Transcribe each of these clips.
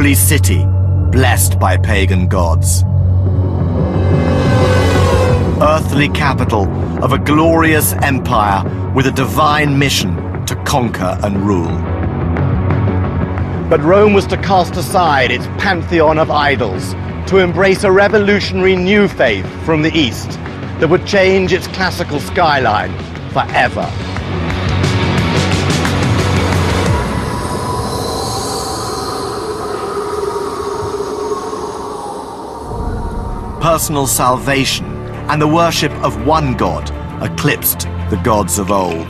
holy city, blessed by pagan gods. Earthly capital of a glorious empire with a divine mission to conquer and rule. But Rome was to cast aside its pantheon of idols, to embrace a revolutionary new faith from the East that would change its classical skyline forever. Personal salvation and the worship of one God eclipsed the gods of old.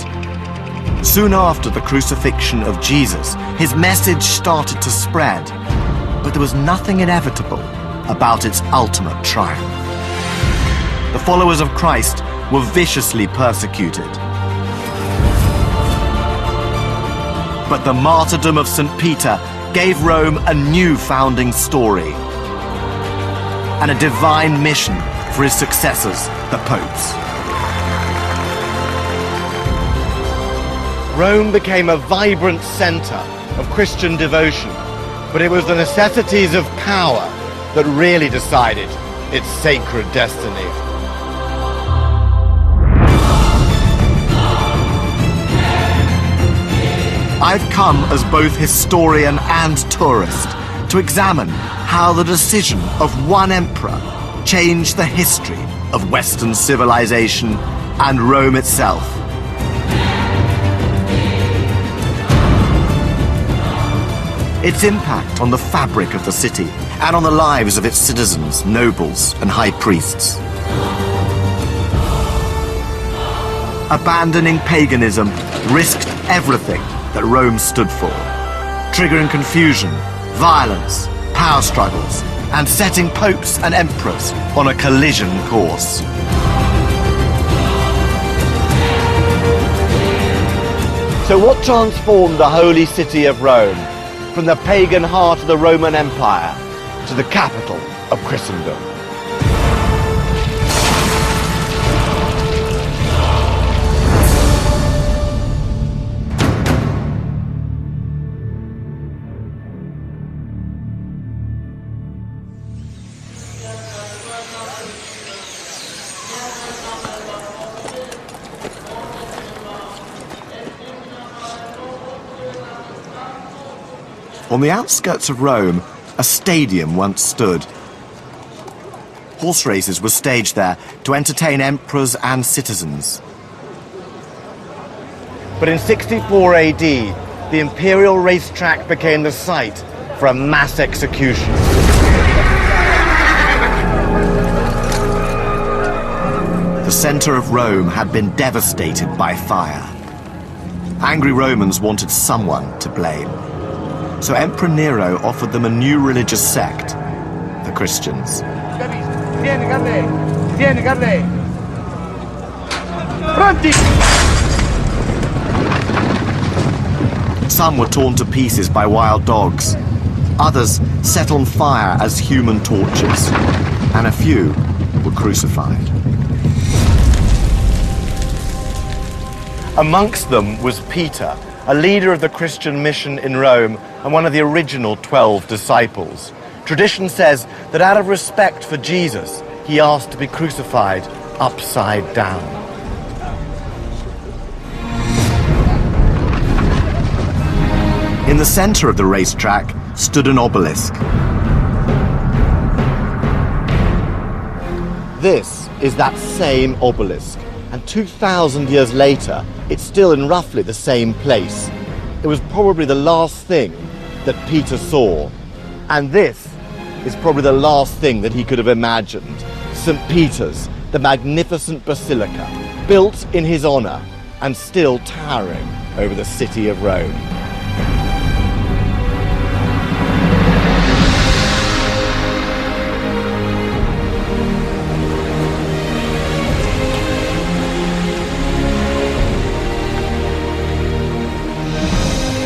Soon after the crucifixion of Jesus, his message started to spread, but there was nothing inevitable about its ultimate triumph. The followers of Christ were viciously persecuted. But the martyrdom of St. Peter gave Rome a new founding story and a divine mission for his successors, the popes. Rome became a vibrant center of Christian devotion, but it was the necessities of power that really decided its sacred destiny. I've come as both historian and tourist to examine how the decision of one emperor changed the history of Western civilization and Rome itself. Its impact on the fabric of the city and on the lives of its citizens, nobles, and high priests. Abandoning paganism risked everything that Rome stood for, triggering confusion, violence, power struggles, and setting popes and emperors on a collision course. So what transformed the holy city of Rome from the pagan heart of the Roman Empire to the capital of Christendom? On the outskirts of Rome, a stadium once stood. Horse races were staged there to entertain emperors and citizens. But in 64 AD, the imperial racetrack became the site for a mass execution. The center of Rome had been devastated by fire. Angry Romans wanted someone to blame. So Emperor Nero offered them a new religious sect, the Christians. Some were torn to pieces by wild dogs. Others set on fire as human torches. And a few were crucified. Amongst them was Peter, a leader of the Christian mission in Rome and one of the original 12 disciples. Tradition says that out of respect for Jesus, he asked to be crucified upside down. In the center of the racetrack stood an obelisk. This is that same obelisk, and 2,000 years later, it's still in roughly the same place. It was probably the last thing that Peter saw, and this is probably the last thing that he could have imagined. St. Peter's, the magnificent basilica, built in his honor and still towering over the city of Rome.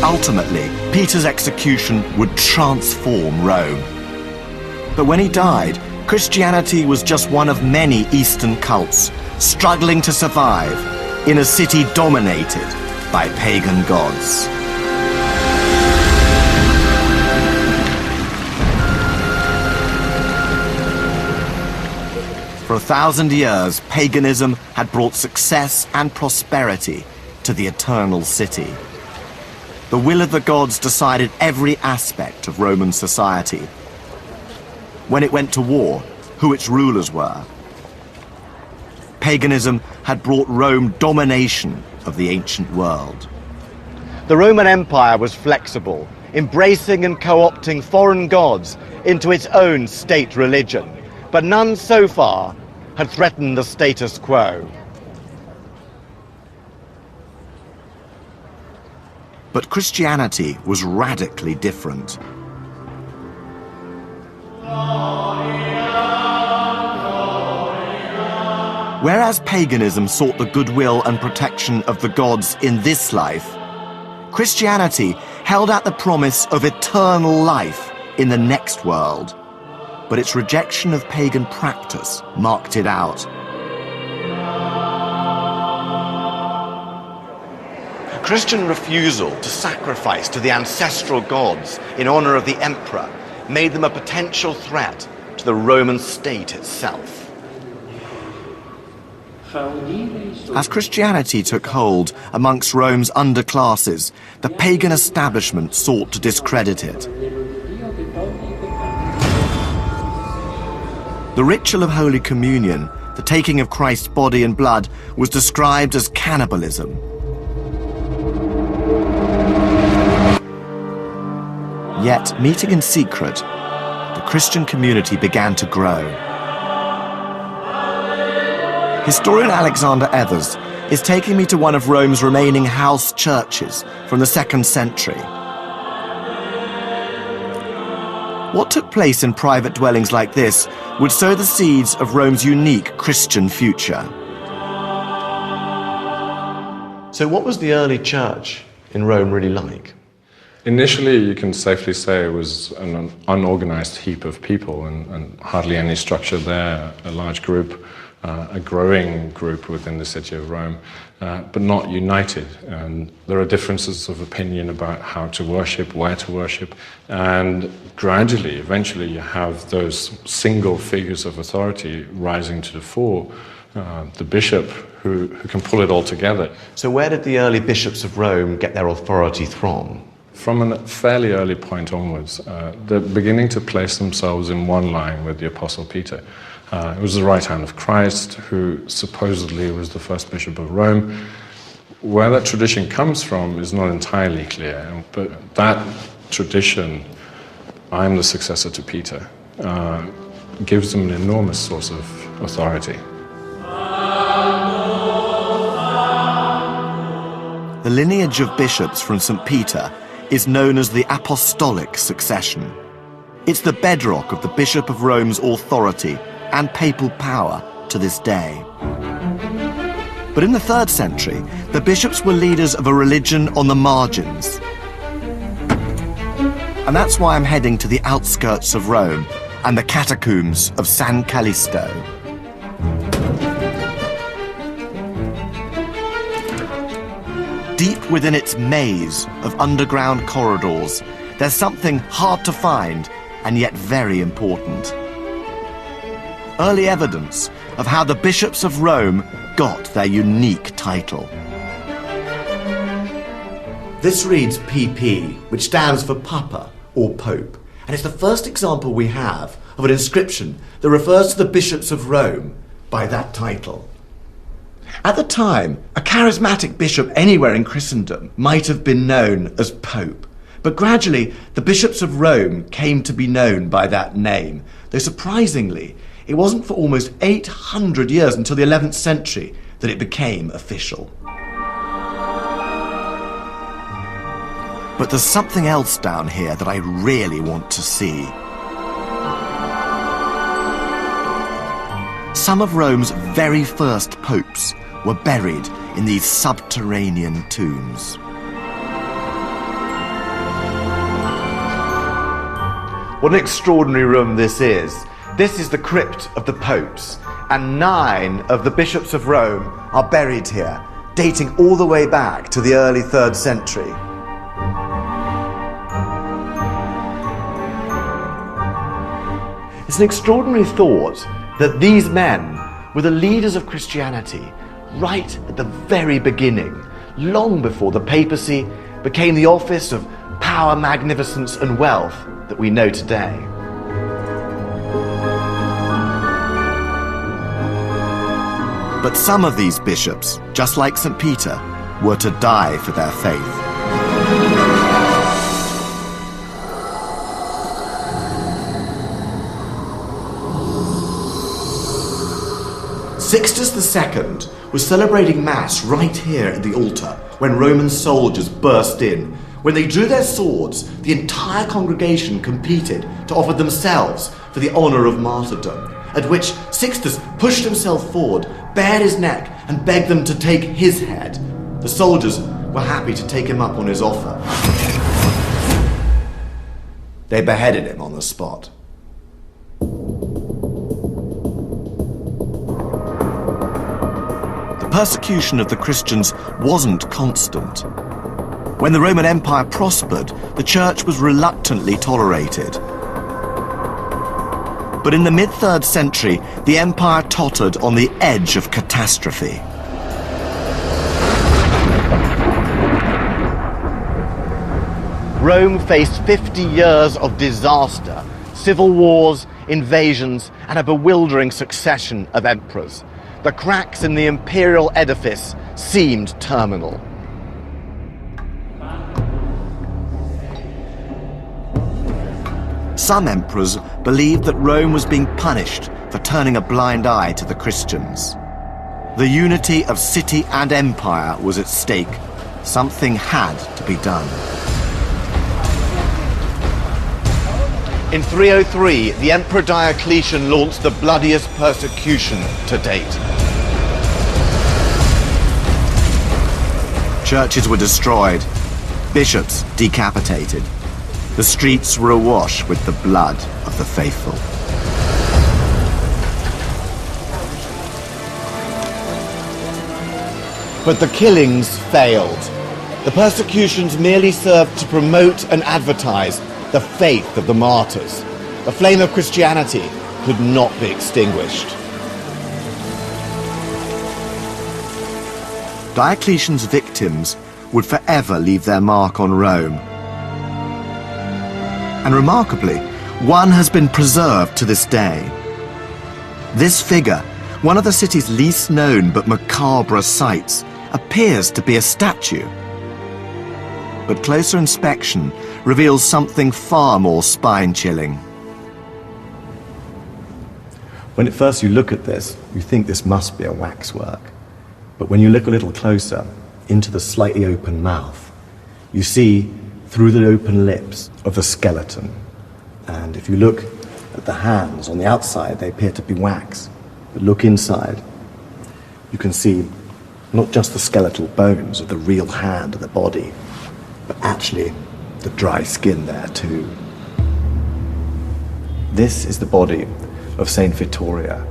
Ultimately, Peter's execution would transform Rome. But when he died, Christianity was just one of many Eastern cults struggling to survive in a city dominated by pagan gods. For 1,000 years, paganism had brought success and prosperity to the eternal city. The will of the gods decided every aspect of Roman society. When it went to war, who its rulers were. Paganism had brought Rome domination of the ancient world. The Roman Empire was flexible, embracing and co-opting foreign gods into its own state religion, but none so far had threatened the status quo. But Christianity was radically different. Whereas paganism sought the goodwill and protection of the gods in this life, Christianity held out the promise of eternal life in the next world. But its rejection of pagan practice marked it out. Christian refusal to sacrifice to the ancestral gods in honor of the emperor made them a potential threat to the Roman state itself. As Christianity took hold amongst Rome's underclasses, the pagan establishment sought to discredit it. The ritual of Holy Communion, the taking of Christ's body and blood, was described as cannibalism. Yet, meeting in secret, the Christian community began to grow. Historian Alexander Evers is taking me to one of Rome's remaining house churches from the 2nd century. What took place in private dwellings like this would sow the seeds of Rome's unique Christian future. So what was the early church in Rome really like? Initially, you can safely say it was an unorganized heap of people and hardly any structure there, a large group, a growing group within the city of Rome, but not united. And there are differences of opinion about how to worship, where to worship, and gradually, eventually, you have those single figures of authority rising to the fore, the bishop who can pull it all together. So where did the early bishops of Rome get their authority from? From a fairly early point onwards, they're beginning to place themselves in one line with the Apostle Peter. It was the right hand of Christ, who supposedly was the first bishop of Rome. Where that tradition comes from is not entirely clear, but that tradition, I'm the successor to Peter, gives them an enormous source of authority. The lineage of bishops from St. Peter is known as the apostolic succession. It's the bedrock of the Bishop of Rome's authority and papal power to this day. But in the 3rd century, the bishops were leaders of a religion on the margins. And that's why I'm heading to the outskirts of Rome and the catacombs of San Callisto. Deep within its maze of underground corridors, there's something hard to find and yet very important. Early evidence of how the bishops of Rome got their unique title. This reads PP, which stands for Papa or Pope, and it's the first example we have of an inscription that refers to the bishops of Rome by that title. At the time, a charismatic bishop anywhere in Christendom might have been known as Pope, but gradually the bishops of Rome came to be known by that name, though surprisingly, it wasn't for almost 800 years until the 11th century that it became official. But there's something else down here that I really want to see. Some of Rome's very first popes were buried in these subterranean tombs. What an extraordinary room this is. This is the crypt of the popes, and 9 of the bishops of Rome are buried here, dating all the way back to the early 3rd century. It's an extraordinary thought that these men were the leaders of Christianity right at the very beginning, long before the papacy became the office of power, magnificence and wealth that we know today. But some of these bishops, just like St. Peter, were to die for their faith. Sixtus II was celebrating Mass right here at the altar when Roman soldiers burst in. When they drew their swords, the entire congregation competed to offer themselves for the honour of martyrdom, at which Sixtus pushed himself forward, bared his neck, and begged them to take his head. The soldiers were happy to take him up on his offer. They beheaded him on the spot. The persecution of the Christians wasn't constant. When the Roman Empire prospered, the Church was reluctantly tolerated. But in the mid-3rd century, the empire tottered on the edge of catastrophe. Rome faced 50 years of disaster, civil wars, invasions, and a bewildering succession of emperors. The cracks in the imperial edifice seemed terminal. Some emperors believed that Rome was being punished for turning a blind eye to the Christians. The unity of city and empire was at stake. Something had to be done. In 303, the Emperor Diocletian launched the bloodiest persecution to date. Churches were destroyed, bishops decapitated. The streets were awash with the blood of the faithful. But the killings failed. The persecutions merely served to promote and advertise the faith of the martyrs. The flame of Christianity could not be extinguished. Diocletian's victims would forever leave their mark on Rome. And remarkably, one has been preserved to this day. This figure, one of the city's least known but macabre sights, appears to be a statue. But closer inspection reveals something far more spine-chilling. When at first you look at this, you think this must be a waxwork. But when you look a little closer into the slightly open mouth, you see through the open lips of the skeleton. And if you look at the hands on the outside, they appear to be wax. But look inside, you can see not just the skeletal bones of the real hand of the body, but actually the dry skin there too. This is the body of Saint Vittoria.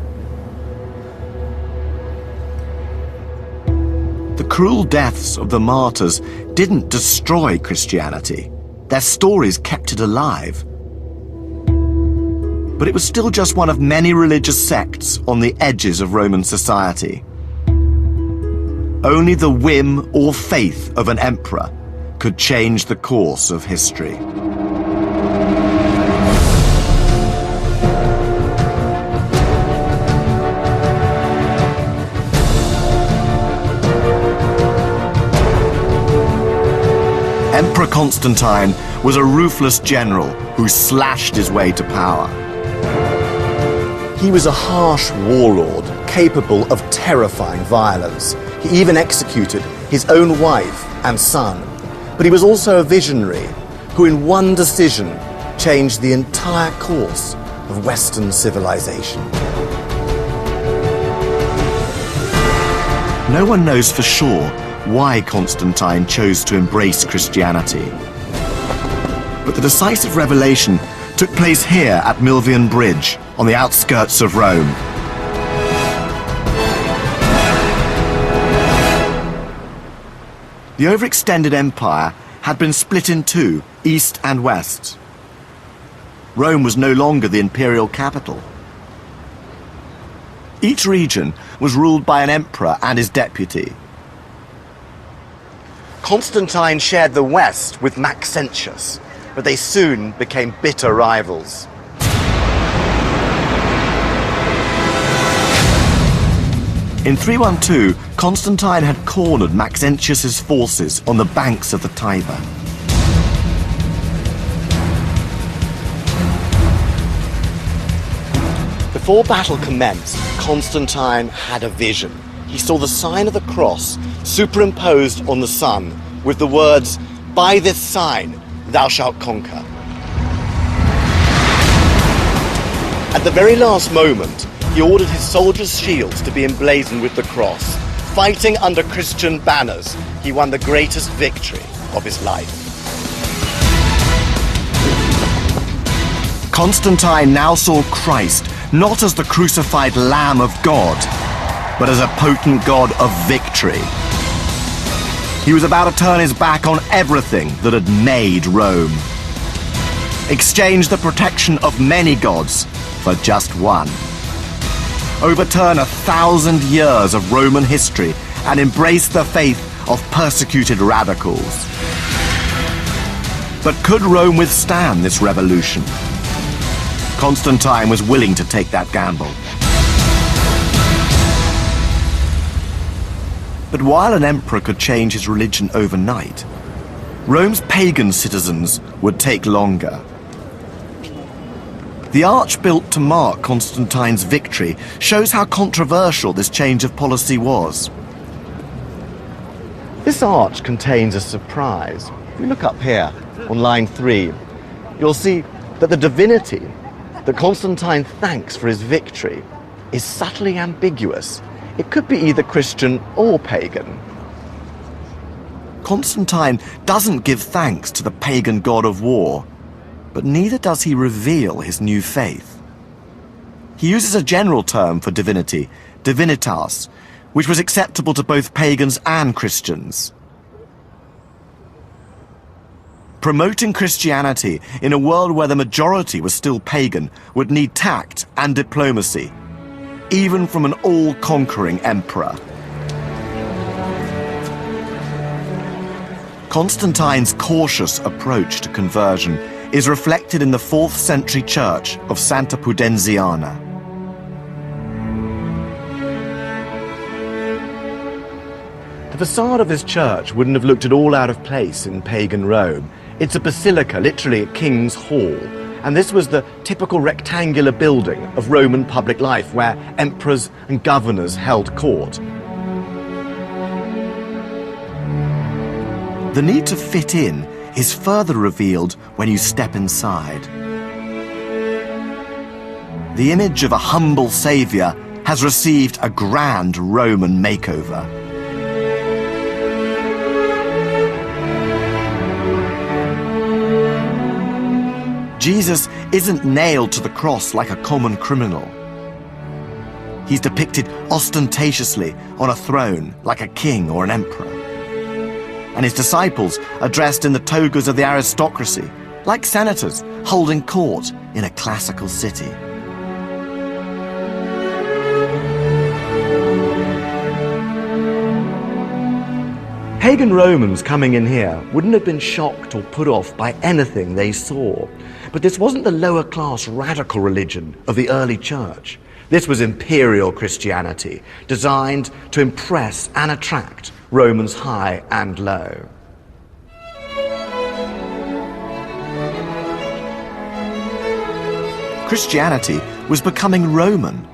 The cruel deaths of the martyrs didn't destroy Christianity. Their stories kept it alive. But it was still just one of many religious sects on the edges of Roman society. Only the whim or faith of an emperor could change the course of history. Emperor Constantine was a ruthless general who slashed his way to power. He was a harsh warlord, capable of terrifying violence. He even executed his own wife and son. But he was also a visionary who in one decision changed the entire course of Western civilization. No one knows for sure why Constantine chose to embrace Christianity. But the decisive revelation took place here at Milvian Bridge, on the outskirts of Rome. The overextended empire had been split in two, east and west. Rome was no longer the imperial capital. Each region was ruled by an emperor and his deputy. Constantine shared the west with Maxentius, but they soon became bitter rivals. In 312, Constantine had cornered Maxentius's forces on the banks of the Tiber. Before battle commenced, Constantine had a vision. He saw the sign of the cross superimposed on the sun with the words, "By this sign thou shalt conquer." At the very last moment, he ordered his soldiers' shields to be emblazoned with the cross. Fighting under Christian banners, he won the greatest victory of his life. Constantine now saw Christ not as the crucified Lamb of God, but as a potent God of victory. He was about to turn his back on everything that had made Rome. Exchange the protection of many gods for just one. Overturn 1,000 years of Roman history and embrace the faith of persecuted radicals. But could Rome withstand this revolution? Constantine was willing to take that gamble. But while an emperor could change his religion overnight, Rome's pagan citizens would take longer. The arch built to mark Constantine's victory shows how controversial this change of policy was. This arch contains a surprise. If you look up here on line 3, you'll see that the divinity that Constantine thanks for his victory is subtly ambiguous. It could be either Christian or pagan. Constantine doesn't give thanks to the pagan god of war, but neither does he reveal his new faith. He uses a general term for divinity, divinitas, which was acceptable to both pagans and Christians. Promoting Christianity in a world where the majority was still pagan would need tact and diplomacy, even from an all-conquering emperor. Constantine's cautious approach to conversion is reflected in the 4th century church of Santa Pudenziana. The facade of this church wouldn't have looked at all out of place in pagan Rome. It's a basilica, literally a king's hall, and this was the typical rectangular building of Roman public life where emperors and governors held court. The need to fit in is further revealed when you step inside. The image of a humble savior has received a grand Roman makeover. Jesus isn't nailed to the cross like a common criminal. He's depicted ostentatiously on a throne like a king or an emperor. And his disciples are dressed in the togas of the aristocracy, like senators holding court in a classical city. Pagan Romans coming in here wouldn't have been shocked or put off by anything they saw. But this wasn't the lower-class radical religion of the early church. This was imperial Christianity, designed to impress and attract Romans high and low. Christianity was becoming Roman.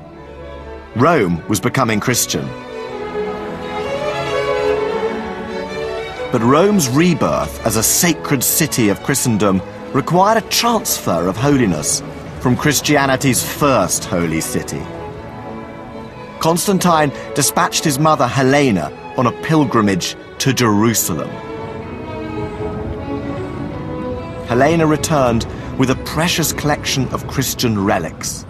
Rome was becoming Christian. But Rome's rebirth as a sacred city of Christendom required a transfer of holiness from Christianity's first holy city. Constantine dispatched his mother Helena on a pilgrimage to Jerusalem. Helena returned with a precious collection of Christian relics.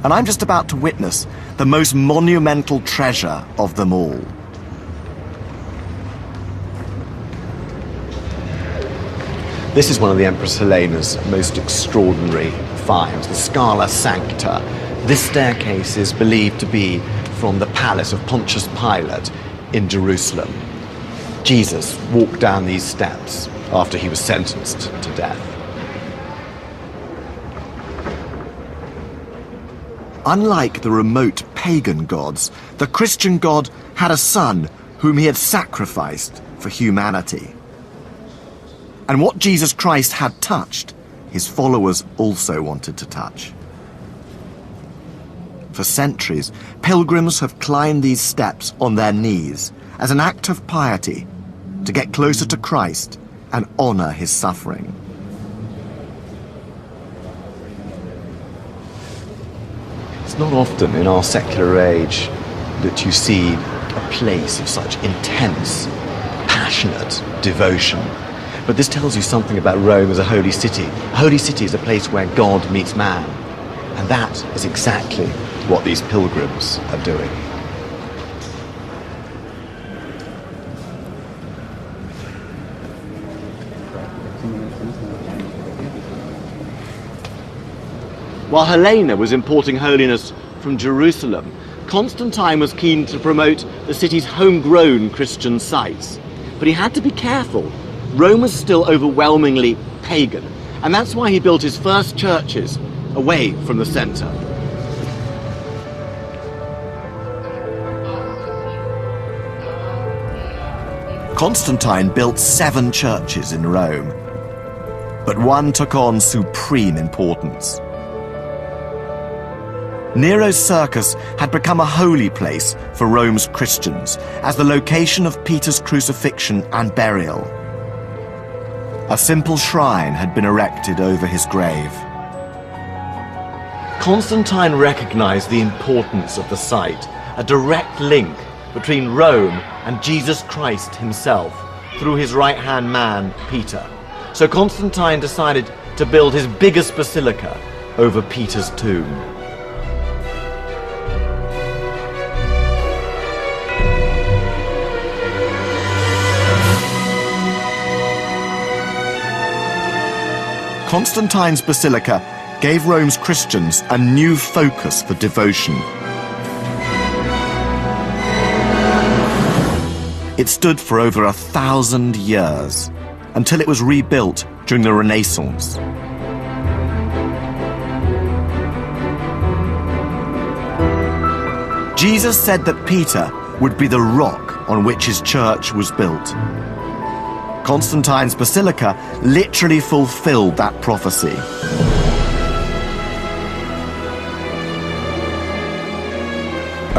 And I'm just about to witness the most monumental treasure of them all. This is one of the Empress Helena's most extraordinary finds, the Scala Sancta. This staircase is believed to be from the palace of Pontius Pilate in Jerusalem. Jesus walked down these steps after he was sentenced to death. Unlike the remote pagan gods, the Christian God had a son whom he had sacrificed for humanity. And what Jesus Christ had touched, his followers also wanted to touch. For centuries, pilgrims have climbed these steps on their knees as an act of piety to get closer to Christ and honor his suffering. It's not often in our secular age that you see a place of such intense, passionate devotion. But this tells you something about Rome as a holy city. A holy city is a place where God meets man. And that is exactly what these pilgrims are doing. While Helena was importing holiness from Jerusalem, Constantine was keen to promote the city's homegrown Christian sites. But he had to be careful. Rome was still overwhelmingly pagan, and that's why he built his first churches away from the center. Constantine built 7 churches in Rome, but one took on supreme importance. Nero's circus had become a holy place for Rome's Christians as the location of Peter's crucifixion and burial. A simple shrine had been erected over his grave. Constantine recognized the importance of the site, a direct link between Rome and Jesus Christ himself through his right-hand man, Peter. So Constantine decided to build his biggest basilica over Peter's tomb. Constantine's basilica gave Rome's Christians a new focus for devotion. It stood for over 1,000 years, until it was rebuilt during the Renaissance. Jesus said that Peter would be the rock on which his church was built. Constantine's basilica literally fulfilled that prophecy.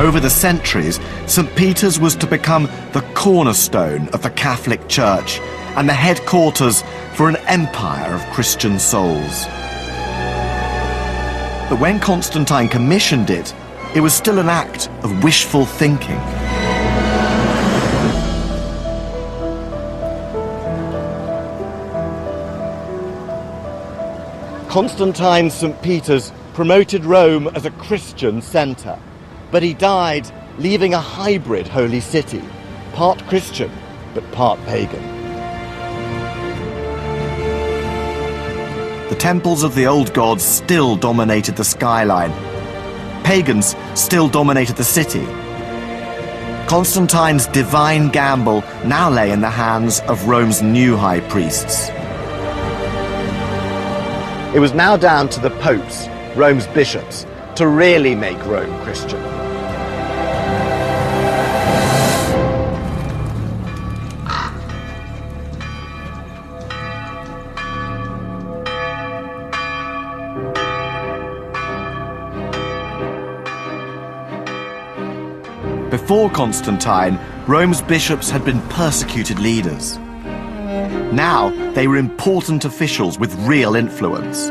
Over the centuries, St. Peter's was to become the cornerstone of the Catholic Church and the headquarters for an empire of Christian souls. But when Constantine commissioned it, it was still an act of wishful thinking. Constantine's St. Peter's promoted Rome as a Christian centre, but he died leaving a hybrid holy city, part Christian but part pagan. The temples of the old gods still dominated the skyline. Pagans still dominated the city. Constantine's divine gamble now lay in the hands of Rome's new high priests. It was now down to the popes, Rome's bishops, to really make Rome Christian. Before Constantine, Rome's bishops had been persecuted leaders. Now they were important officials with real influence.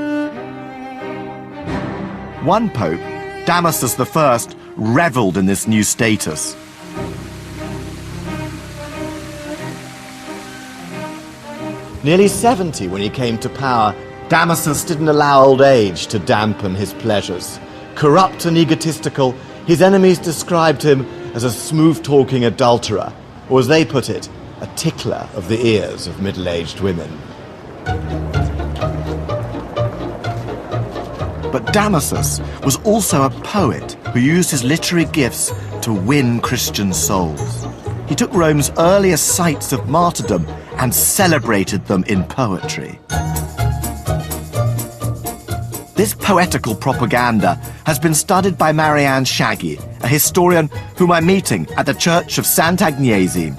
One pope, Damasus I, revelled in this new status. Nearly 70 when he came to power, Damasus didn't allow old age to dampen his pleasures. Corrupt and egotistical, his enemies described him as a smooth-talking adulterer, or as they put it, a tickler of the ears of middle-aged women. But Damasus was also a poet who used his literary gifts to win Christian souls. He took Rome's earliest sites of martyrdom and celebrated them in poetry. This poetical propaganda has been studied by Marianne Shaggy, a historian whom I'm meeting at the Church of Sant'Agnese.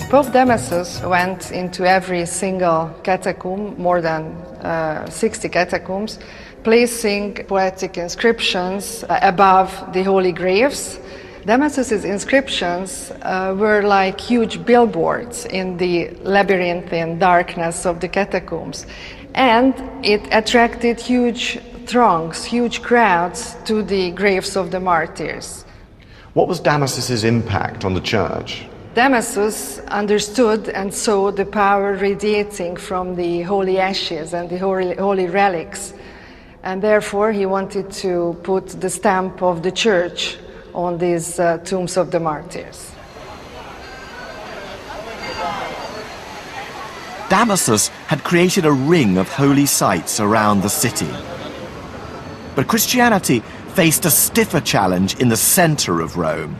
Pope Damasus went into every single catacomb, more than 60 catacombs, placing poetic inscriptions above the holy graves. Damasus's inscriptions were like huge billboards in the labyrinthine darkness of the catacombs, and it attracted huge throngs, huge crowds to the graves of the martyrs. What was Damasus's impact on the church? Damasus understood and saw the power radiating from the holy ashes and the holy relics, and therefore he wanted to put the stamp of the church on these tombs of the martyrs. Damasus had created a ring of holy sites around the city. But Christianity faced a stiffer challenge in the center of Rome.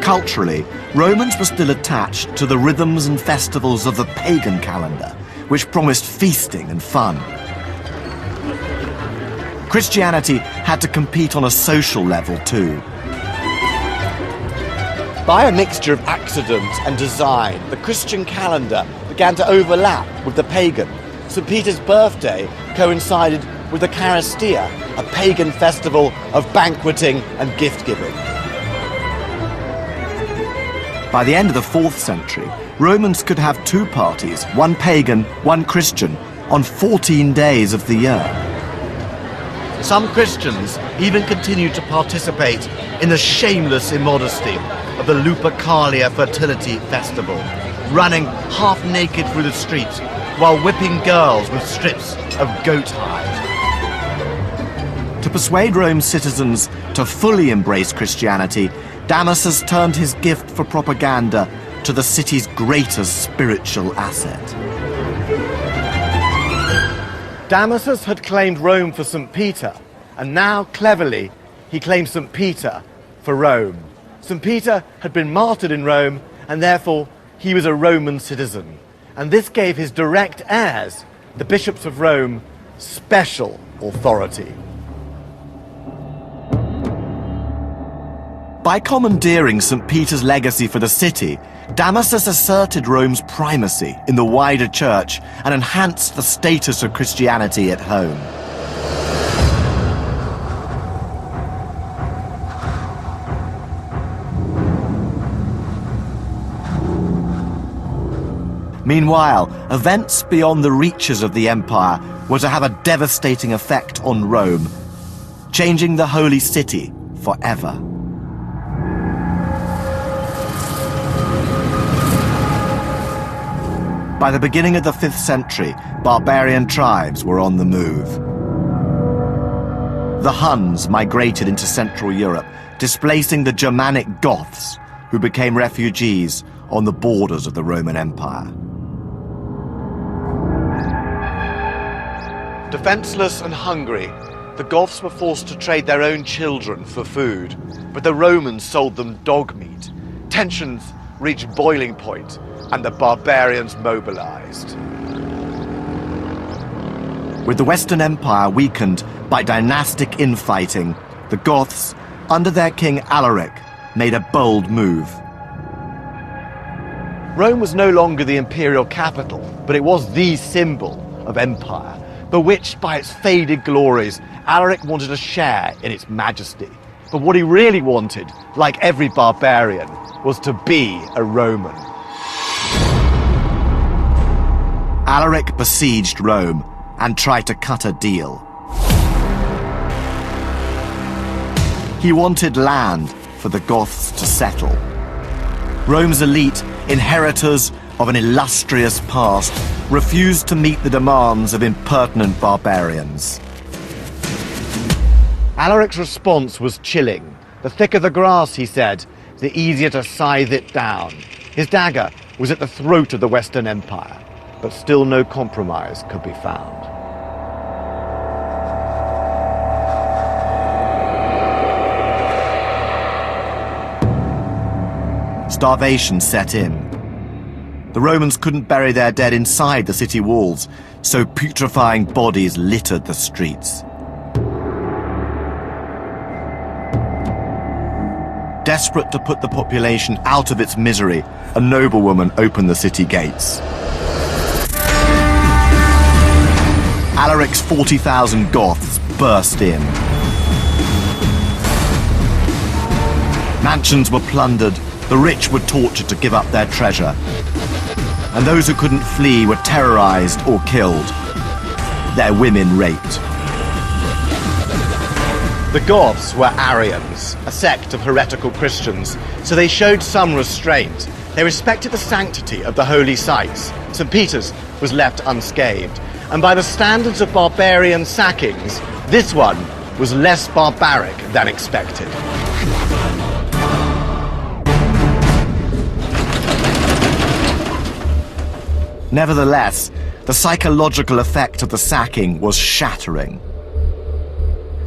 Culturally, Romans were still attached to the rhythms and festivals of the pagan calendar, which promised feasting and fun. Christianity had to compete on a social level too. By a mixture of accident and design, the Christian calendar began to overlap with the pagan. St. Peter's birthday coincided with the Charistia, a pagan festival of banqueting and gift-giving. By the end of the 4th century, Romans could have two parties, one pagan, one Christian, on 14 days of the year. Some Christians even continued to participate in the shameless immodesty of the Lupercalia fertility festival, running half naked through the streets while whipping girls with strips of goat hide. To persuade Rome's citizens to fully embrace Christianity, Damasus turned his gift for propaganda to the city's greatest spiritual asset. Damasus had claimed Rome for St. Peter, and now, cleverly, he claimed St. Peter for Rome. St. Peter had been martyred in Rome, and therefore he was a Roman citizen. And this gave his direct heirs, the bishops of Rome, special authority. By commandeering St. Peter's legacy for the city, Damasus asserted Rome's primacy in the wider church and enhanced the status of Christianity at home. Meanwhile, events beyond the reaches of the empire were to have a devastating effect on Rome, changing the holy city forever. By the beginning of the 5th century, barbarian tribes were on the move. The Huns migrated into Central Europe, displacing the Germanic Goths, who became refugees on the borders of the Roman Empire. Defenseless and hungry, the Goths were forced to trade their own children for food, but the Romans sold them dog meat. Tensions reached boiling point, and the barbarians mobilized. With the Western Empire weakened by dynastic infighting, the Goths, under their king Alaric, made a bold move. Rome was no longer the imperial capital, but it was the symbol of empire. Bewitched by its faded glories, Alaric wanted a share in its majesty. But what he really wanted, like every barbarian, was to be a Roman. Alaric besieged Rome and tried to cut a deal. He wanted land for the Goths to settle. Rome's elite, inheritors of an illustrious past, refused to meet the demands of impertinent barbarians. Alaric's response was chilling. The thicker the grass, he said, the easier to scythe it down. His dagger was at the throat of the Western Empire, but still no compromise could be found. Starvation set in. The Romans couldn't bury their dead inside the city walls, so putrefying bodies littered the streets. Desperate to put the population out of its misery, a noblewoman opened the city gates. Alaric's 40,000 Goths burst in. Mansions were plundered, the rich were tortured to give up their treasure, and those who couldn't flee were terrorized or killed, their women raped. The Goths were Arians, a sect of heretical Christians, so they showed some restraint. They respected the sanctity of the holy sites. St. Peter's was left unscathed, and by the standards of barbarian sackings, this one was less barbaric than expected. Nevertheless, the psychological effect of the sacking was shattering.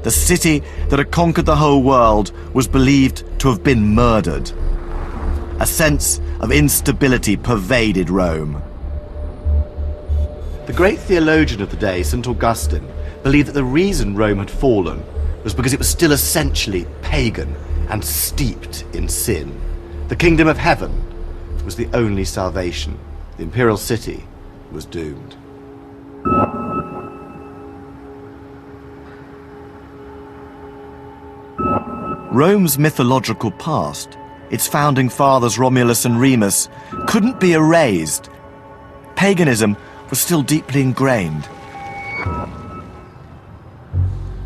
The city that had conquered the whole world was believed to have been murdered. A sense of instability pervaded Rome. The great theologian of the day, St. Augustine, believed that the reason Rome had fallen was because it was still essentially pagan and steeped in sin. The kingdom of heaven was the only salvation. The imperial city was doomed. Rome's mythological past, its founding fathers Romulus and Remus, couldn't be erased. Paganism was still deeply ingrained.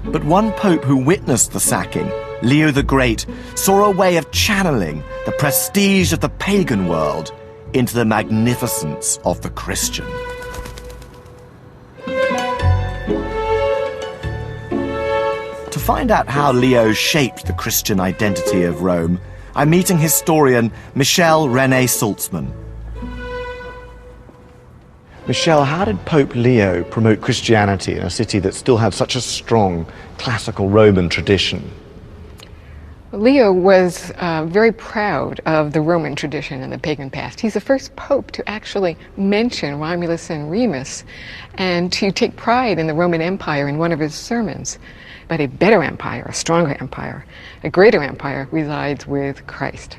But one pope who witnessed the sacking, Leo the Great, saw a way of channeling the prestige of the pagan world into the magnificence of the Christian. To find out how Leo shaped the Christian identity of Rome, I'm meeting historian Michel René Saltzman. Michel, how did Pope Leo promote Christianity in a city that still had such a strong classical Roman tradition? Leo was very proud of the Roman tradition and the pagan past. He's the first pope to actually mention Romulus and Remus and to take pride in the Roman Empire in one of his sermons. But a better empire, a stronger empire, a greater empire resides with Christ.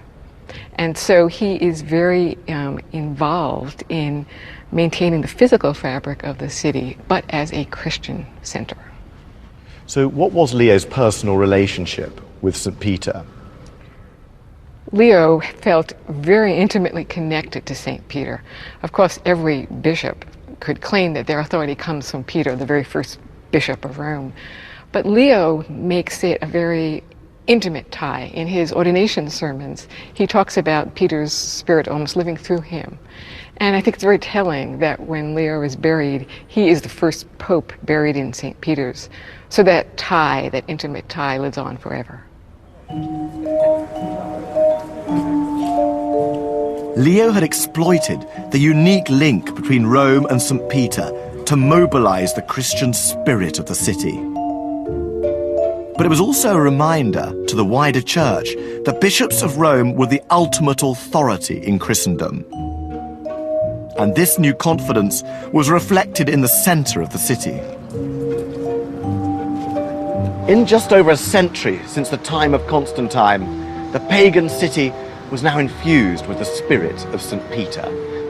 And so he is very involved in maintaining the physical fabric of the city, but as a Christian center. So what was Leo's personal relationship with St. Peter? Leo felt very intimately connected to St. Peter. Of course, every bishop could claim that their authority comes from Peter, the very first bishop of Rome. But Leo makes it a very intimate tie. In his ordination sermons, he talks about Peter's spirit almost living through him. And I think it's very telling that when Leo is buried, he is the first pope buried in St. Peter's. So that tie, that intimate tie, lives on forever. Leo had exploited the unique link between Rome and St. Peter to mobilize the Christian spirit of the city. But it was also a reminder to the wider church that bishops of Rome were the ultimate authority in Christendom. And this new confidence was reflected in the center of the city. In just over a century since the time of Constantine, the pagan city was now infused with the spirit of St. Peter.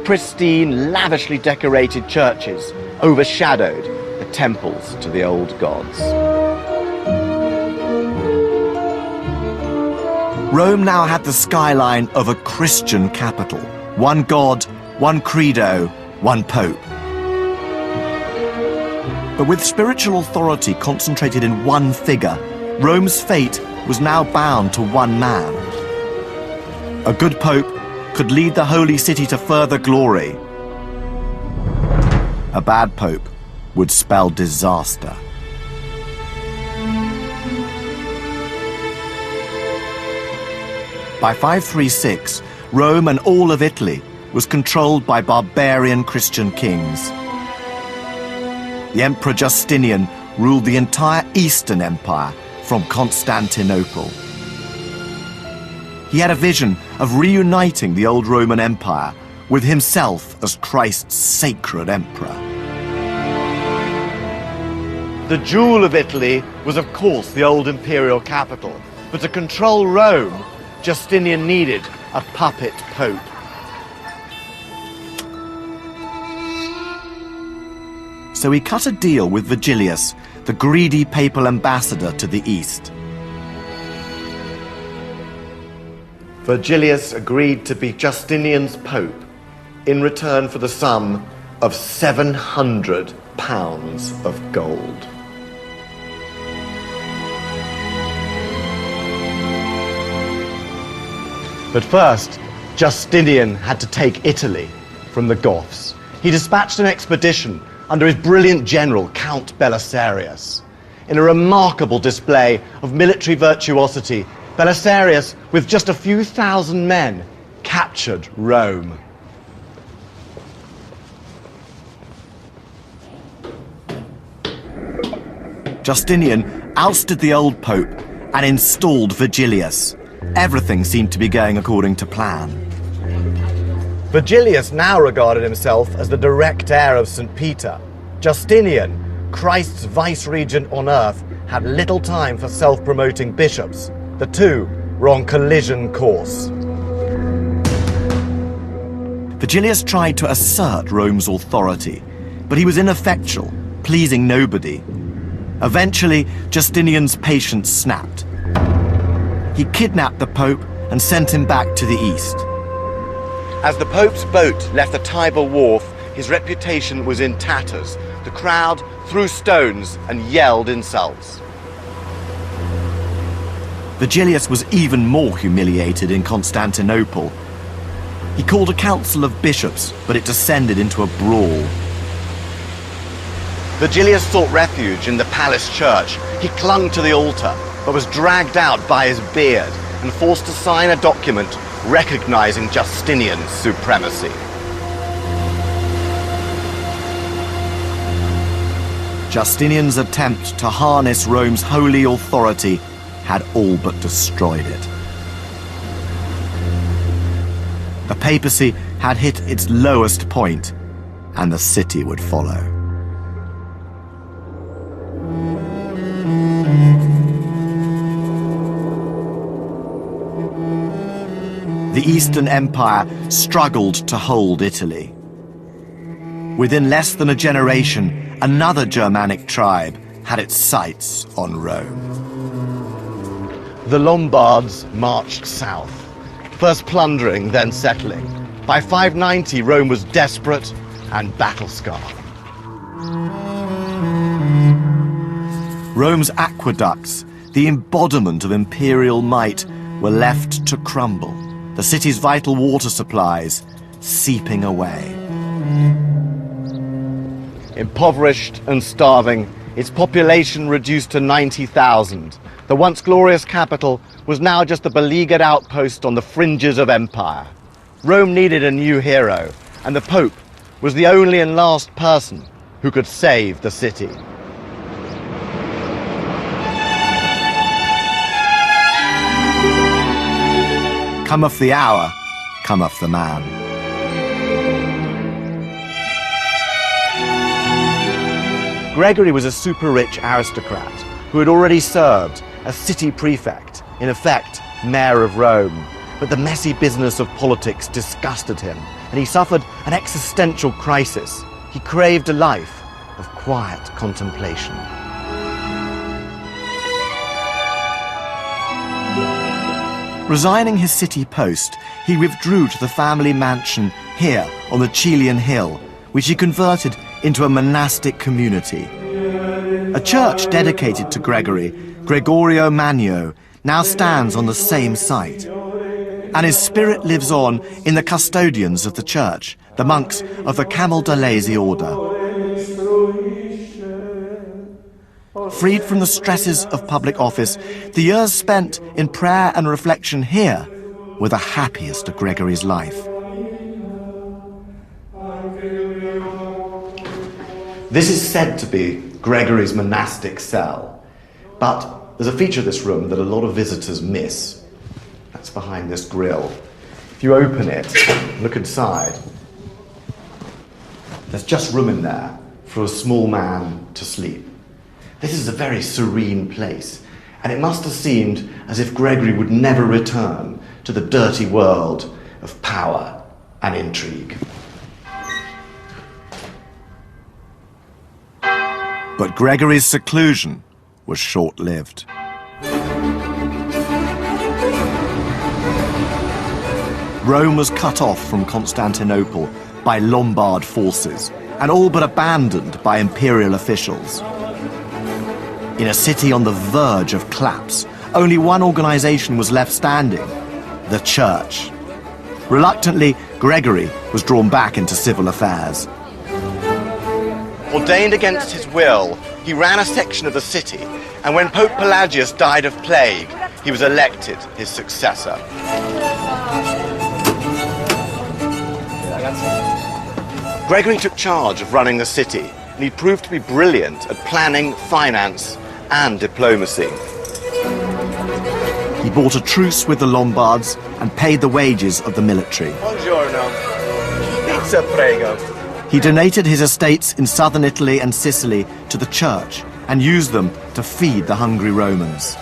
Pristine, lavishly decorated churches overshadowed the temples to the old gods. Rome now had the skyline of a Christian capital. One God, one credo, one pope. But with spiritual authority concentrated in one figure, Rome's fate was now bound to one man. A good pope could lead the holy city to further glory. A bad pope would spell disaster. By 536, Rome and all of Italy was controlled by barbarian Christian kings. The Emperor Justinian ruled the entire Eastern Empire from Constantinople. He had a vision of reuniting the old Roman Empire with himself as Christ's sacred emperor. The jewel of Italy was, of course, the old imperial capital, but to control Rome, Justinian needed a puppet pope. So he cut a deal with Vigilius, the greedy papal ambassador to the east. Vigilius agreed to be Justinian's pope in return for the sum of 700 pounds of gold. But first, Justinian had to take Italy from the Goths. He dispatched an expedition under his brilliant general, Count Belisarius. In a remarkable display of military virtuosity, Belisarius, with just a few thousand men, captured Rome. Justinian ousted the old pope and installed Vigilius. Everything seemed to be going according to plan. Vigilius now regarded himself as the direct heir of St. Peter. Justinian, Christ's vice-regent on earth, had little time for self-promoting bishops. The two were on collision course. Vigilius tried to assert Rome's authority, but he was ineffectual, pleasing nobody. Eventually, Justinian's patience snapped. He kidnapped the Pope and sent him back to the east. As the Pope's boat left the Tiber wharf, his reputation was in tatters. The crowd threw stones and yelled insults. Vigilius was even more humiliated in Constantinople. He called a council of bishops, but it descended into a brawl. Vigilius sought refuge in the palace church. He clung to the altar, but was dragged out by his beard and forced to sign a document recognizing Justinian's supremacy. Justinian's attempt to harness Rome's holy authority had all but destroyed it. The papacy had hit its lowest point, and the city would follow. The Eastern Empire struggled to hold Italy. Within less than a generation, another Germanic tribe had its sights on Rome. The Lombards marched south, first plundering, then settling. By 590, Rome was desperate and battle-scarred. Rome's aqueducts, the embodiment of imperial might, were left to crumble. The city's vital water supplies seeping away. Impoverished and starving, its population reduced to 90,000. The once glorious capital was now just a beleaguered outpost on the fringes of empire. Rome needed a new hero, and the Pope was the only and last person who could save the city. Cometh the hour, cometh the man. Gregory was a super-rich aristocrat who had already served as city prefect, in effect, mayor of Rome. But the messy business of politics disgusted him, and he suffered an existential crisis. He craved a life of quiet contemplation. Resigning his city post, he withdrew to the family mansion here on the Chilean hill, which he converted into a monastic community. A church dedicated to Gregory, Gregorio Magno, now stands on the same site. And his spirit lives on in the custodians of the church, the monks of the Camaldolese order. Freed from the stresses of public office, the years spent in prayer and reflection here were the happiest of Gregory's life. This is said to be Gregory's monastic cell, but there's a feature of this room that a lot of visitors miss. That's behind this grille. If you open it, look inside, there's just room in there for a small man to sleep. This is a very serene place, and it must have seemed as if Gregory would never return to the dirty world of power and intrigue. But Gregory's seclusion was short-lived. Rome was cut off from Constantinople by Lombard forces and all but abandoned by imperial officials. In a city on the verge of collapse, only one organization was left standing: the Church. Reluctantly, Gregory was drawn back into civil affairs. Ordained against his will, he ran a section of the city, and when Pope Pelagius died of plague, he was elected his successor. Gregory took charge of running the city, and he proved to be brilliant at planning, finance, and diplomacy. He bought a truce with the Lombards and paid the wages of the military. Buongiorno. Pizza, prego. He donated his estates in southern Italy and Sicily to the Church and used them to feed the hungry Romans.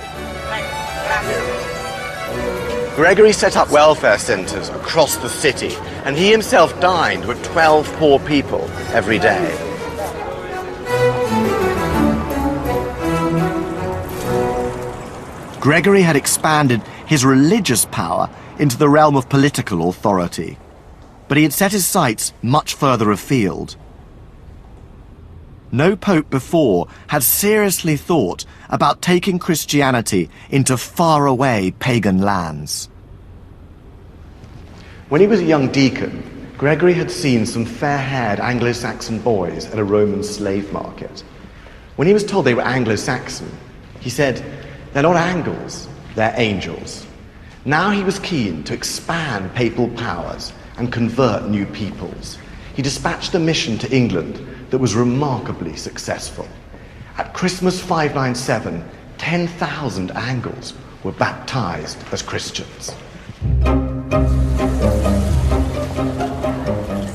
Gregory set up welfare centres across the city, and he himself dined with 12 poor people every day. Gregory had expanded his religious power into the realm of political authority, but he had set his sights much further afield. No pope before had seriously thought about taking Christianity into faraway pagan lands. When he was a young deacon, Gregory had seen some fair-haired Anglo-Saxon boys at a Roman slave market. When he was told they were Anglo-Saxon, he said, "They're not Angles, they're angels." Now he was keen to expand papal powers and convert new peoples. He dispatched a mission to England that was remarkably successful. At Christmas 597, 10,000 Angles were baptized as Christians.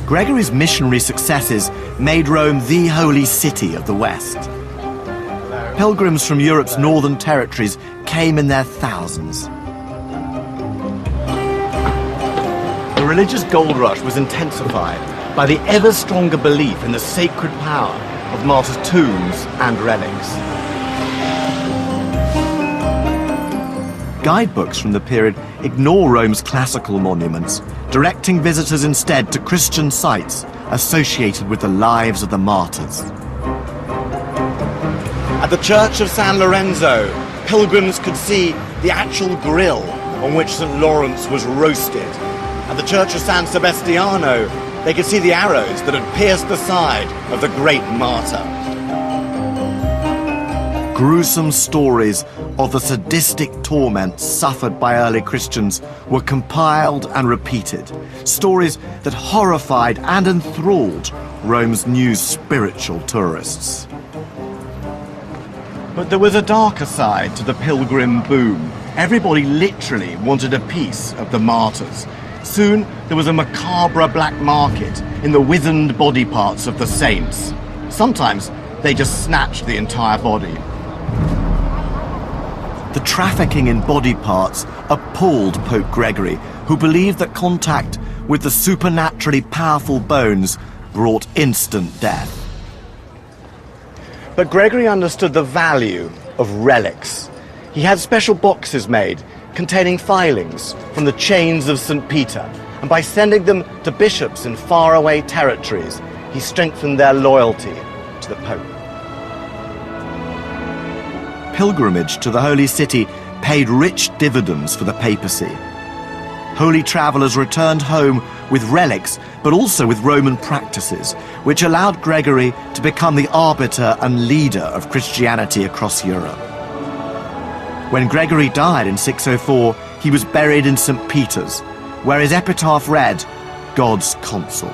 Gregory's missionary successes made Rome the holy city of the West. Pilgrims from Europe's northern territories came in their thousands. The religious gold rush was intensified by the ever stronger belief in the sacred power of martyrs' tombs and relics. Guidebooks from the period ignore Rome's classical monuments, directing visitors instead to Christian sites associated with the lives of the martyrs. At the Church of San Lorenzo, pilgrims could see the actual grill on which St. Lawrence was roasted. At the Church of San Sebastiano, they could see the arrows that had pierced the side of the great martyr. Gruesome stories of the sadistic torments suffered by early Christians were compiled and repeated, stories that horrified and enthralled Rome's new spiritual tourists. But there was a darker side to the pilgrim boom. Everybody literally wanted a piece of the martyrs. Soon there was a macabre black market in the wizened body parts of the saints. Sometimes they just snatched the entire body. The trafficking in body parts appalled Pope Gregory, who believed that contact with the supernaturally powerful bones brought instant death. But Gregory understood the value of relics. He had special boxes made containing filings from the chains of St. Peter, and by sending them to bishops in faraway territories, he strengthened their loyalty to the Pope. Pilgrimage to the Holy City paid rich dividends for the papacy. Holy travelers returned home with relics, but also with Roman practices, which allowed Gregory to become the arbiter and leader of Christianity across Europe. When Gregory died in 604, he was buried in St. Peter's, where his epitaph read, "God's Consul."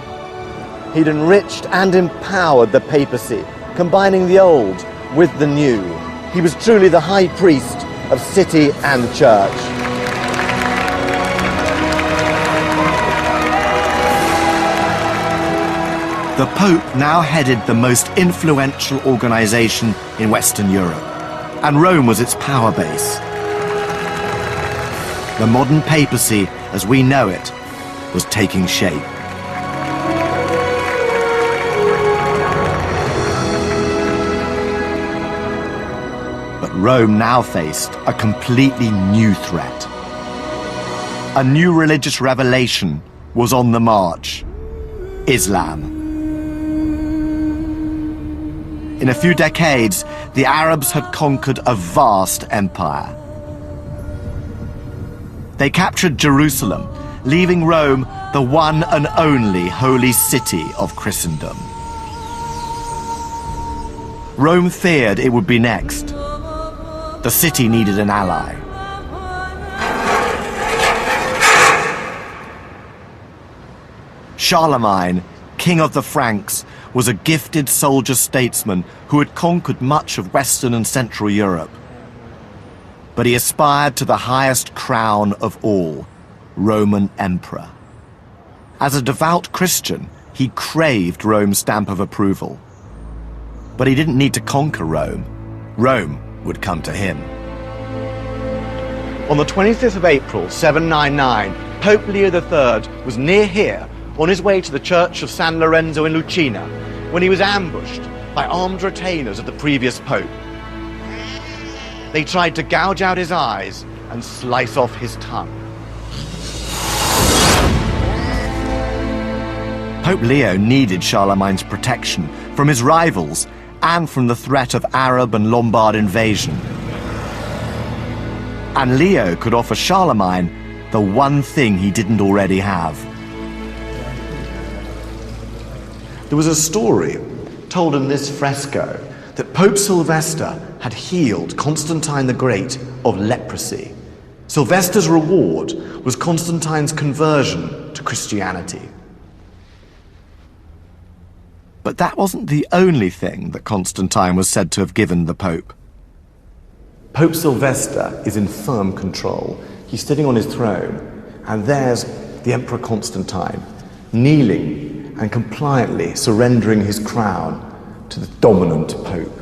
He'd enriched and empowered the papacy, combining the old with the new. He was truly the high priest of city and church. The Pope now headed the most influential organization in Western Europe, and Rome was its power base. The modern papacy, as we know it, was taking shape. But Rome now faced a completely new threat. A new religious revelation was on the march: Islam. In a few decades, the Arabs had conquered a vast empire. They captured Jerusalem, leaving Rome the one and only holy city of Christendom. Rome feared it would be next. The city needed an ally. Charlemagne, king of the Franks, was a gifted soldier-statesman who had conquered much of Western and Central Europe. But he aspired to the highest crown of all, Roman Emperor. As a devout Christian, he craved Rome's stamp of approval. But he didn't need to conquer Rome. Rome would come to him. On the 25th of April, 799, Pope Leo III was near here, on his way to the church of San Lorenzo in Lucina, when he was ambushed by armed retainers of the previous pope. They tried to gouge out his eyes and slice off his tongue. Pope Leo needed Charlemagne's protection from his rivals and from the threat of Arab and Lombard invasion. And Leo could offer Charlemagne the one thing he didn't already have. There was a story told in this fresco that Pope Sylvester had healed Constantine the Great of leprosy. Sylvester's reward was Constantine's conversion to Christianity. But that wasn't the only thing that Constantine was said to have given the Pope. Pope Sylvester is in firm control. He's sitting on his throne, and there's the Emperor Constantine, kneeling and compliantly surrendering his crown to the dominant Pope.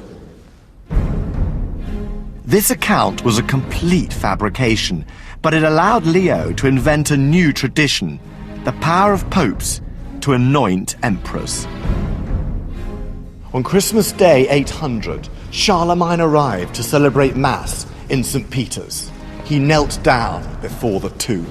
This account was a complete fabrication, but it allowed Leo to invent a new tradition, the power of popes to anoint emperors. On Christmas Day 800, Charlemagne arrived to celebrate Mass in St. Peter's. He knelt down before the tomb.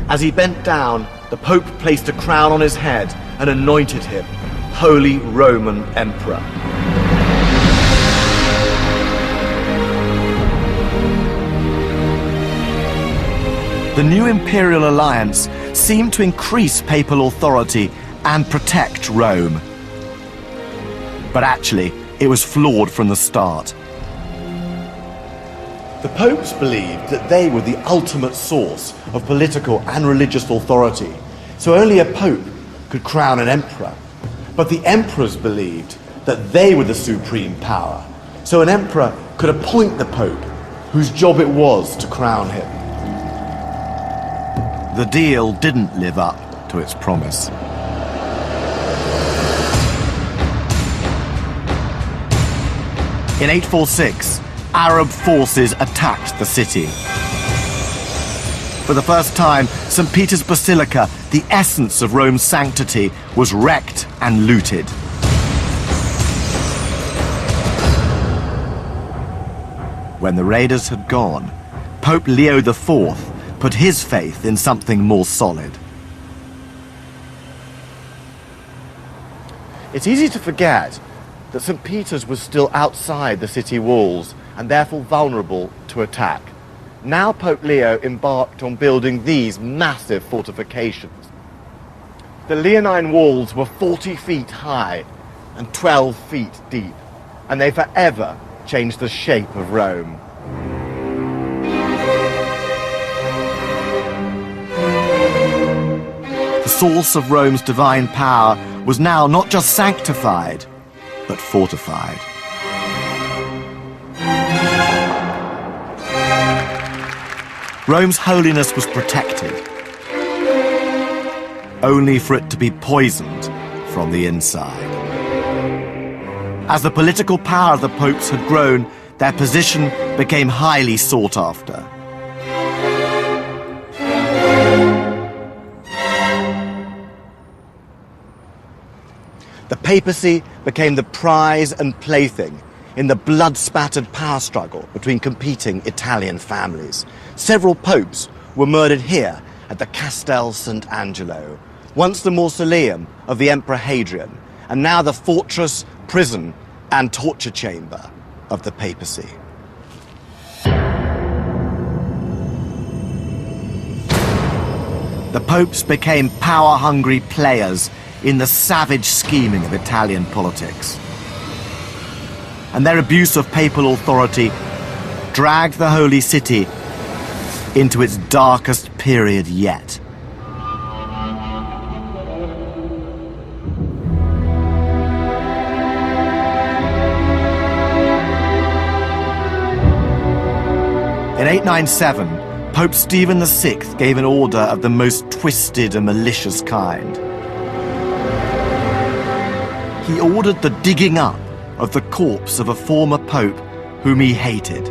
As he bent down, the Pope placed a crown on his head and anointed him Holy Roman Emperor. The new imperial alliance seemed to increase papal authority and protect Rome. But actually, it was flawed from the start. The popes believed that they were the ultimate source of political and religious authority, so only a pope could crown an emperor. But the emperors believed that they were the supreme power, so an emperor could appoint the pope, whose job it was to crown him. The deal didn't live up to its promise. In 846, Arab forces attacked the city. For the first time, St. Peter's Basilica, the essence of Rome's sanctity, was wrecked and looted. When the raiders had gone, Pope Leo IV put his faith in something more solid. It's easy to forget that St. Peter's was still outside the city walls and therefore vulnerable to attack. Now Pope Leo embarked on building these massive fortifications. The Leonine walls were 40 feet high and 12 feet deep, and they forever changed the shape of Rome. source of Rome's divine power was now not just sanctified, but fortified. Rome's holiness was protected, only for it to be poisoned from the inside. As the political power of the popes had grown, their position became highly sought after. The papacy became the prize and plaything in the blood-spattered power struggle between competing Italian families. Several popes were murdered here at the Castel Sant'Angelo, once the mausoleum of the Emperor Hadrian, and now the fortress, prison, and torture chamber of the papacy. The popes became power-hungry players in the savage scheming of Italian politics. And their abuse of papal authority dragged the Holy City into its darkest period yet. In 897, Pope Stephen VI gave an order of the most twisted and malicious kind. He ordered the digging up of the corpse of a former pope whom he hated.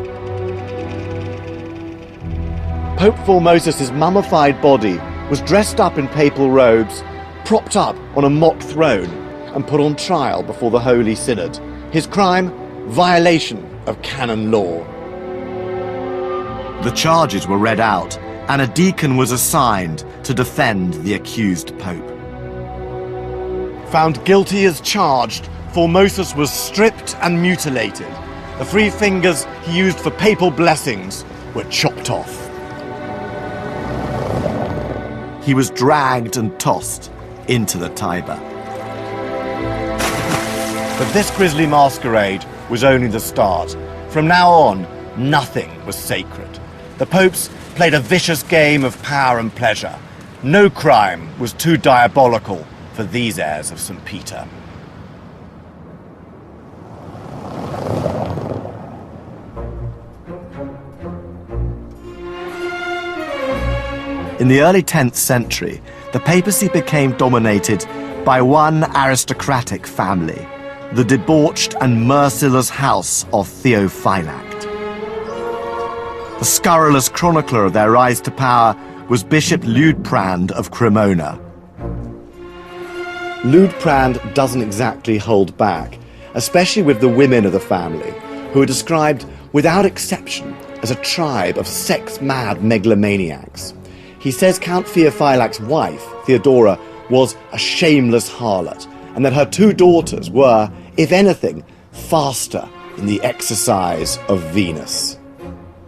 Pope Formosus's mummified body was dressed up in papal robes, propped up on a mock throne, and put on trial before the Holy Synod. His crime? Violation of canon law. The charges were read out, and a deacon was assigned to defend the accused pope. Found guilty as charged, Formosus was stripped and mutilated. The 3 fingers he used for papal blessings were chopped off. He was dragged and tossed into the Tiber. But this grisly masquerade was only the start. From now on, nothing was sacred. The popes played a vicious game of power and pleasure. No crime was too diabolical for these heirs of St. Peter. In the early 10th century, the papacy became dominated by one aristocratic family, the debauched and merciless house of Theophylact. The scurrilous chronicler of their rise to power was Bishop Liutprand of Cremona. Liutprand doesn't exactly hold back, especially with the women of the family, who are described without exception as a tribe of sex-mad megalomaniacs. He says Count Theophylact's wife, Theodora, was a shameless harlot, and that her 2 daughters were, if anything, faster in the exercise of Venus.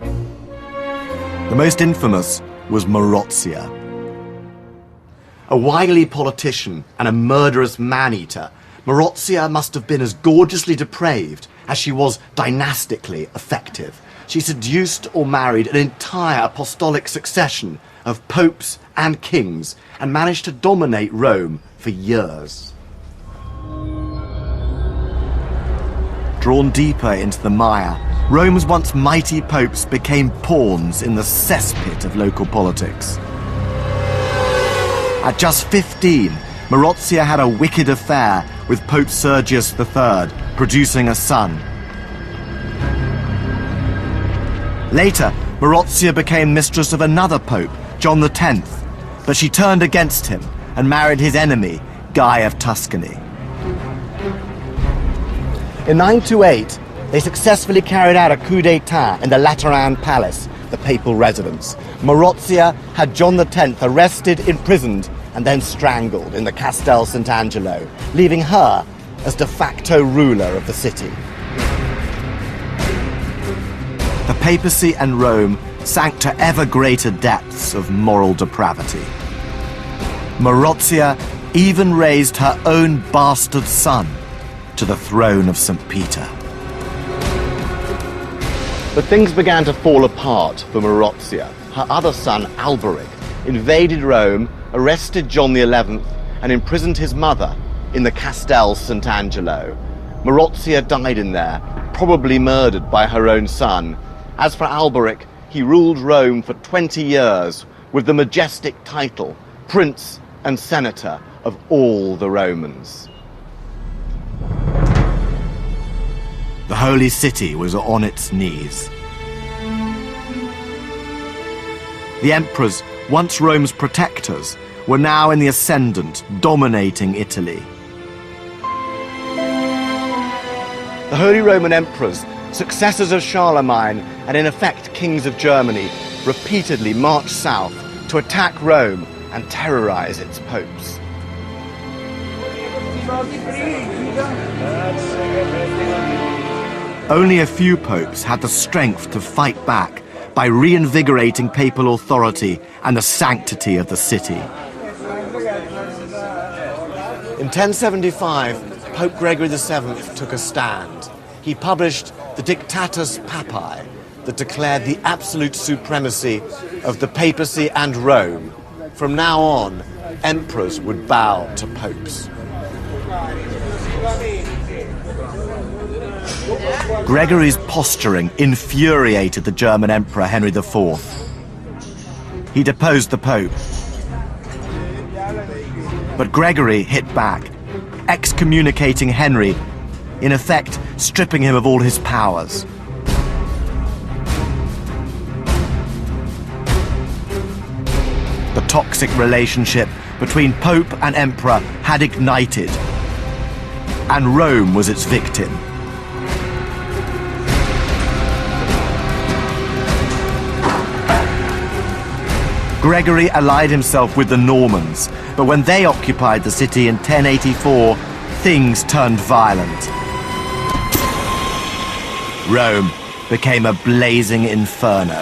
The most infamous was Marozia. A wily politician and a murderous man-eater, Marozia must have been as gorgeously depraved as she was dynastically effective. She seduced or married an entire apostolic succession of popes and kings and managed to dominate Rome for years. Drawn deeper into the mire, Rome's once mighty popes became pawns in the cesspit of local politics. At just 15, Marozia had a wicked affair with Pope Sergius III, producing a son. Later, Marozia became mistress of another pope, John X, but she turned against him and married his enemy, Guy of Tuscany. In 928, they successfully carried out a coup d'etat in the Lateran Palace, the papal residence. Marozia had John X arrested, imprisoned, and then strangled in the Castel Sant'Angelo, leaving her as de facto ruler of the city. The papacy and Rome sank to ever greater depths of moral depravity. Marozia even raised her own bastard son to the throne of St. Peter. But things began to fall apart for Marozia. Her other son, Alberic, invaded Rome, arrested John XI, and imprisoned his mother in the Castel Sant'Angelo. Marozia died in there, probably murdered by her own son. As for Alberic, he ruled Rome for 20 years with the majestic title, Prince and Senator of all the Romans. The Holy City was on its knees. The emperors, once Rome's protectors, were now in the ascendant, dominating Italy. The Holy Roman Emperors, successors of Charlemagne and in effect kings of Germany, repeatedly marched south to attack Rome and terrorize its popes. Only a few popes had the strength to fight back by reinvigorating papal authority and the sanctity of the city. In 1075, Pope Gregory VII took a stand. He published the Dictatus Papae that declared the absolute supremacy of the papacy and Rome. From now on, emperors would bow to popes. Gregory's posturing infuriated the German Emperor Henry IV. He deposed the Pope. But Gregory hit back, excommunicating Henry, in effect stripping him of all his powers. The toxic relationship between Pope and Emperor had ignited, and Rome was its victim. Gregory allied himself with the Normans, but when they occupied the city in 1084, things turned violent. Rome became a blazing inferno.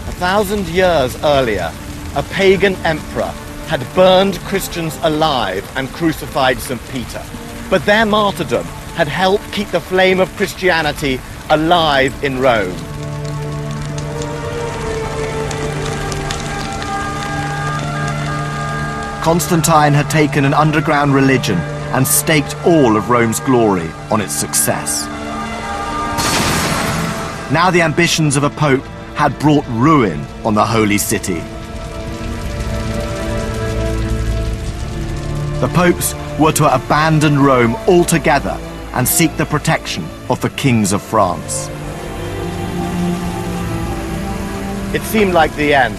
A 1,000 years earlier, a pagan emperor had burned Christians alive and crucified St. Peter. But their martyrdom had helped keep the flame of Christianity alive in Rome. Constantine had taken an underground religion and staked all of Rome's glory on its success. Now the ambitions of a pope had brought ruin on the Holy City. The popes were to abandon Rome altogether and seek the protection of the kings of France. It seemed like the end.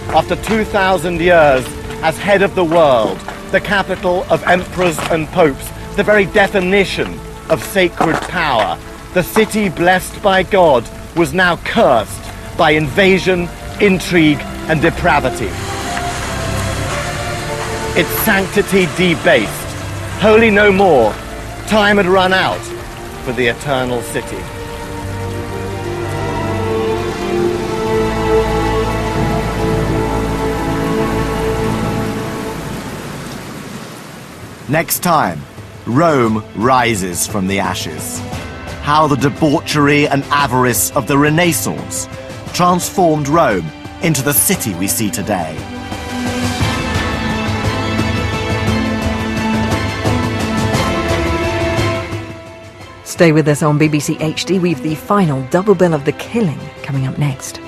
After 2,000 years as head of the world, the capital of emperors and popes, the very definition of sacred power, the city blessed by God was now cursed by invasion, intrigue, and depravity. Its sanctity debased. Holy no more. Time had run out for the eternal city. Next time, Rome rises from the ashes. How the debauchery and avarice of the Renaissance transformed Rome into the city we see today. Stay with us on BBC HD. We've the final double bill of The Killing coming up next.